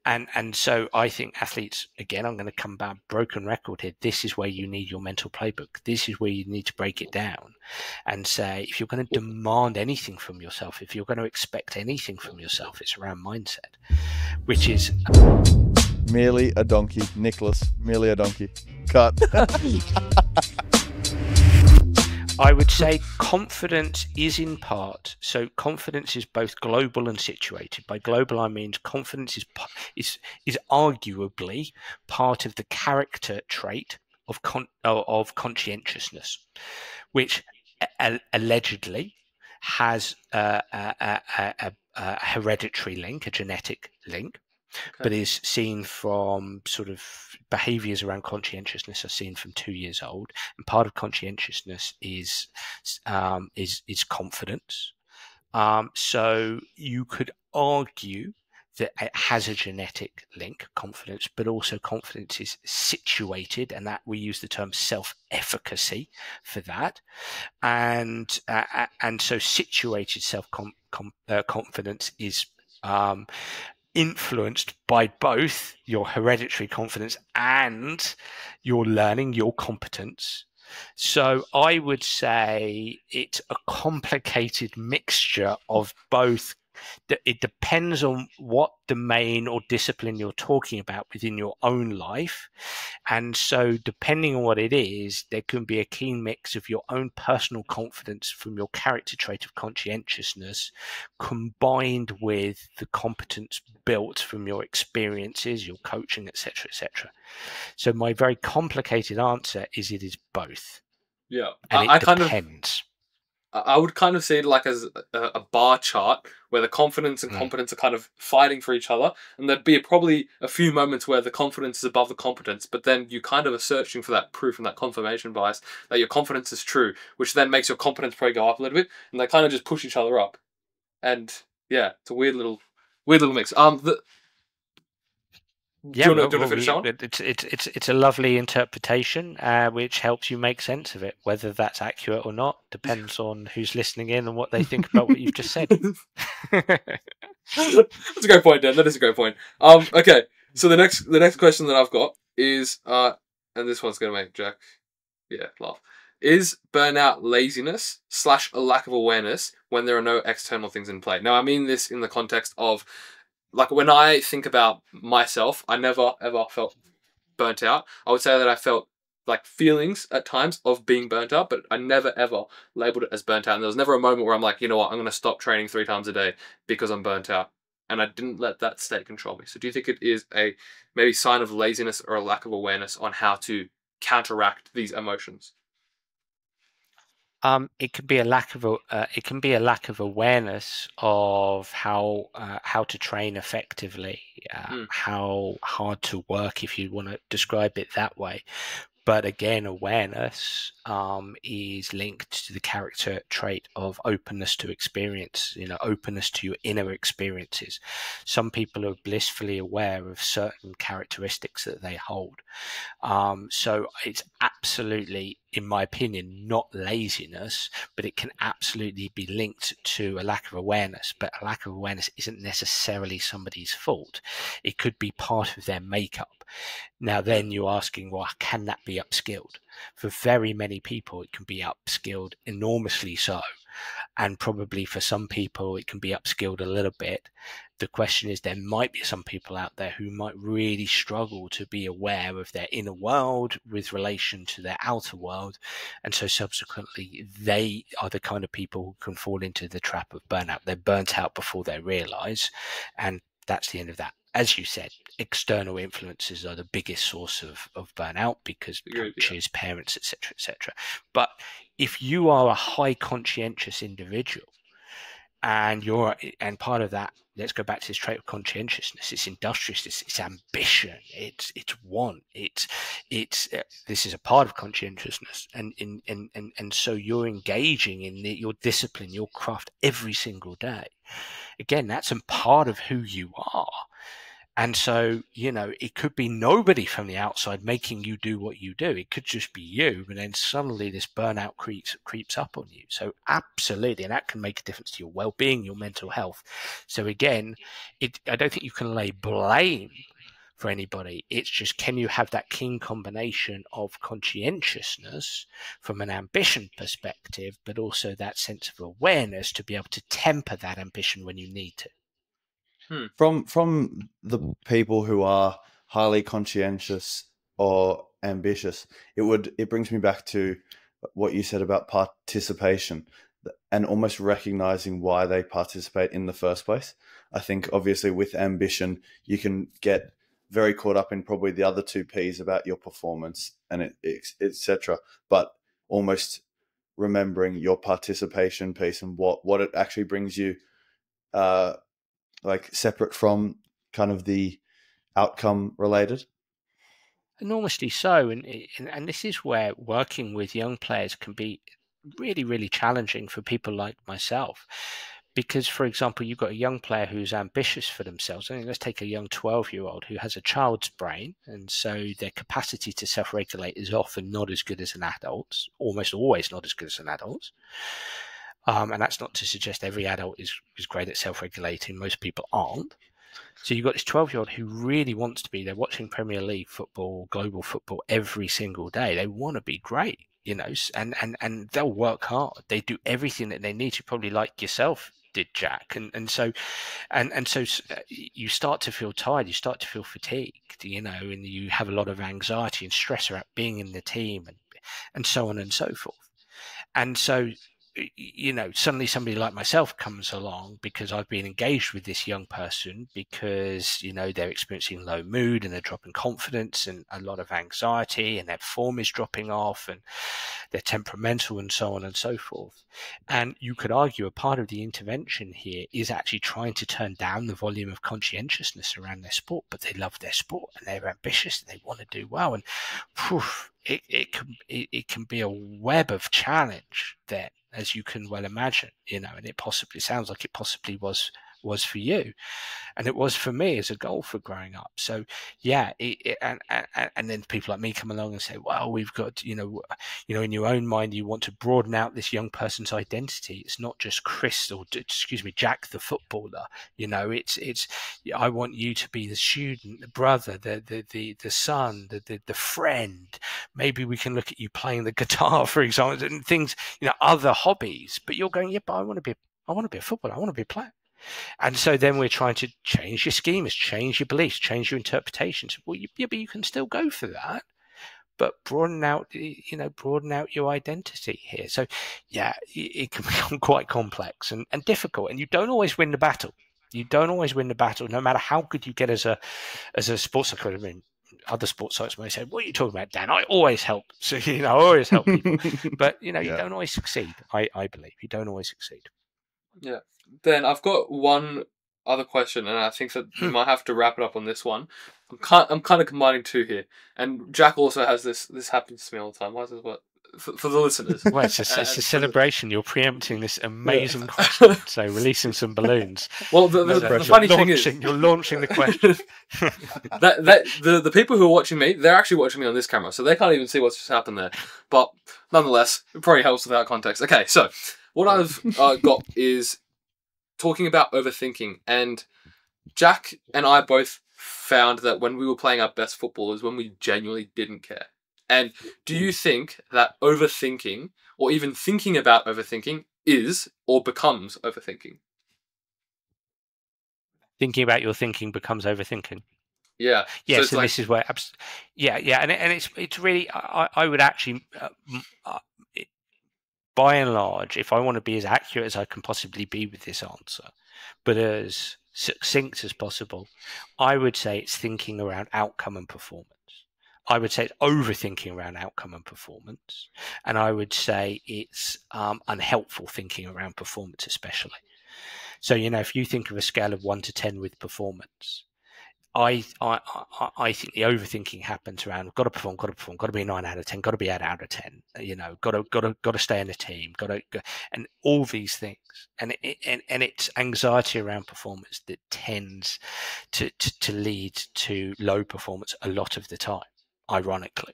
And so I think athletes, again, I'm going to come back broken record here. This is where you need your mental playbook. This is where you need to break it down and say, if you're going to demand anything from yourself, if you're going to expect anything from yourself, it's around mindset, which is merely a donkey. Nicholas, merely a donkey. Cut. I would say confidence is in part. So confidence is both global and situated. By global, I mean confidence is arguably part of the character trait of conscientiousness, which allegedly has a hereditary link, a genetic link. Okay. But is seen from sort of behaviors around conscientiousness are seen from 2 years old. And part of conscientiousness is confidence. So you could argue that it has a genetic link, confidence, but also confidence is situated, and that we use the term self-efficacy for that. And so situated confidence is influenced by both your hereditary confidence and your learning, your competence. So I would say it's a complicated mixture of both. It depends on what domain or discipline you're talking about within your own life. And so depending on what it is, there can be a keen mix of your own personal confidence from your character trait of conscientiousness combined with the competence built from your experiences, your coaching, etc., etc. So my very complicated answer is it is both. Yeah. And it depends. I would kind of see it like as a bar chart where the confidence and competence are kind of fighting for each other. And there'd be probably a few moments where the confidence is above the competence, but then you kind of are searching for that proof and that confirmation bias that your confidence is true, which then makes your competence probably go up a little bit. And they kind of just push each other up. And yeah, it's a weird little mix. Do you want to finish on? It's a lovely interpretation, which helps you make sense of it. Whether that's accurate or not depends on who's listening in and what they think about what you've just said. That's a great point, Dan. That is a great point. Okay, so the next question that I've got is, and this one's going to make Jack, laugh. Is burnout laziness / a lack of awareness when there are no external things in play? Now, I mean this in the context of, like, when I think about myself, I never, ever felt burnt out. I would say that I felt like feelings at times of being burnt out, but I never, ever labeled it as burnt out. And there was never a moment where I'm like, you know what, I'm going to stop training 3 times a day because I'm burnt out. And I didn't let that state control me. So do you think it is a maybe sign of laziness or a lack of awareness on how to counteract these emotions? It can be a lack of awareness of how to train effectively, how hard to work, if you want to describe it that way. But again, awareness is linked to the character trait of openness to experience, openness to your inner experiences. Some people are blissfully aware of certain characteristics that they hold. So it's absolutely, in my opinion, not laziness, but it can absolutely be linked to a lack of awareness. But a lack of awareness isn't necessarily somebody's fault. It could be part of their makeup. Now, then you're asking, well, can that be upskilled? For very many people, it can be upskilled enormously so. And probably for some people, it can be upskilled a little bit. The question is, there might be some people out there who might really struggle to be aware of their inner world with relation to their outer world. And so subsequently, they are the kind of people who can fall into the trap of burnout. They're burnt out before they realize. And that's the end of that. As you said, external influences are the biggest source of burnout because coaches, parents, etc., etc. But if you are a high conscientious individual and part of that, let's go back to this trait of conscientiousness. It's industriousness. It's ambition. It's want. This is a part of conscientiousness, and so you're engaging in your discipline, your craft every single day. Again, that's a part of who you are. And so, it could be nobody from the outside making you do what you do. It could just be you, and then suddenly this burnout creeps up on you. So absolutely, and that can make a difference to your well-being, your mental health. So again, I don't think you can lay blame for anybody. It's just, can you have that keen combination of conscientiousness from an ambition perspective, but also that sense of awareness to be able to temper that ambition when you need to. From the people who are highly conscientious or ambitious, it brings me back to what you said about participation and almost recognizing why they participate in the first place. I think obviously with ambition, you can get very caught up in probably the other two P's about your performance and etc. But almost remembering your participation piece and what it actually brings you, like separate from kind of the outcome related. Enormously so, and this is where working with young players can be really, really challenging for people like myself. Because, for example, you've got a young player who's ambitious for themselves. I mean, let's take a young 12-year-old who has a child's brain, and so their capacity to self-regulate is often not as good as an adult's, almost always not as good as an adult's. And that's not to suggest every adult is great at self-regulating. Most people aren't. So you've got this 12-year-old who really wants to be. They're watching Premier League football, global football every single day. They want to be great, and they'll work hard. They do everything that they need to, probably like yourself did, Jack. And so you start to feel tired. You start to feel fatigued, and you have a lot of anxiety and stress about being in the team and so on and so forth. And so, suddenly somebody like myself comes along because I've been engaged with this young person because, they're experiencing low mood and a drop in confidence and a lot of anxiety, and their form is dropping off and they're temperamental and so on and so forth. And you could argue a part of the intervention here is actually trying to turn down the volume of conscientiousness around their sport, but they love their sport and they're ambitious and they want to do well. And it can be a web of challenge then, as you can well imagine, and it sounds like it possibly was for you, and it was for me as a golfer growing up. So yeah, and then people like me come along and say, well, we've got, in your own mind, you want to broaden out this young person's identity. It's not just Jack the footballer. It's I want you to be the student, the brother, the son, the friend. Maybe we can look at you playing the guitar, for example, and things, other hobbies. But you're going, yeah, but I want to be a footballer. I want to be a player. And so then we're trying to change your schemas, change your beliefs, change your interpretations. Well, but you can still go for that, but broaden out your identity here. So yeah, it can become quite complex and difficult, and you don't always win the battle. No matter how good you get as a sports psychologist. I mean, other sports sites may say, what are you talking about, Dan? I always help. So, I always help people. But, you don't always succeed, I believe. You don't always succeed. Yeah. Then I've got one other question, and I think that we might have to wrap it up on this one. I'm kind of combining two here. And Jack also has this. This happens to me all the time. Why is this what? For the listeners. Well, it's a celebration. You're preempting this amazing question. So releasing some balloons. Well, the funny thing is, you're launching the question. the people who are watching me, they're actually watching me on this camera, so they can't even see what's just happened there. But nonetheless, it probably helps without context. Okay, so what I've got is talking about overthinking, and Jack and I both found that when we were playing our best football is when we genuinely didn't care. And do you think that overthinking, or even thinking about overthinking, is or becomes overthinking? Thinking about your thinking becomes overthinking. Yeah. Yeah. So this is where, and it's really, I would actually, by and large, if I want to be as accurate as I can possibly be with this answer, but as succinct as possible, I would say it's thinking around outcome and performance. I would say it's overthinking around outcome and performance. And I would say it's unhelpful thinking around performance, especially. So, if you think of a scale of 1 to 10 with performance, I think the overthinking happens around got to perform, got to be a 9 out of 10, got to be 8 out of 10. Got to stay in the team, and all these things, and it's anxiety around performance that tends to lead to low performance a lot of the time, ironically.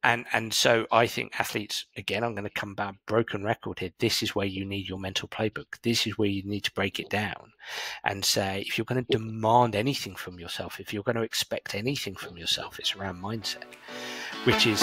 And so I think athletes, again, I'm going to come back, broken record here. This is where you need your mental playbook. This is where you need to break it down and say, if you're going to demand anything from yourself, if you're going to expect anything from yourself, it's around mindset, which is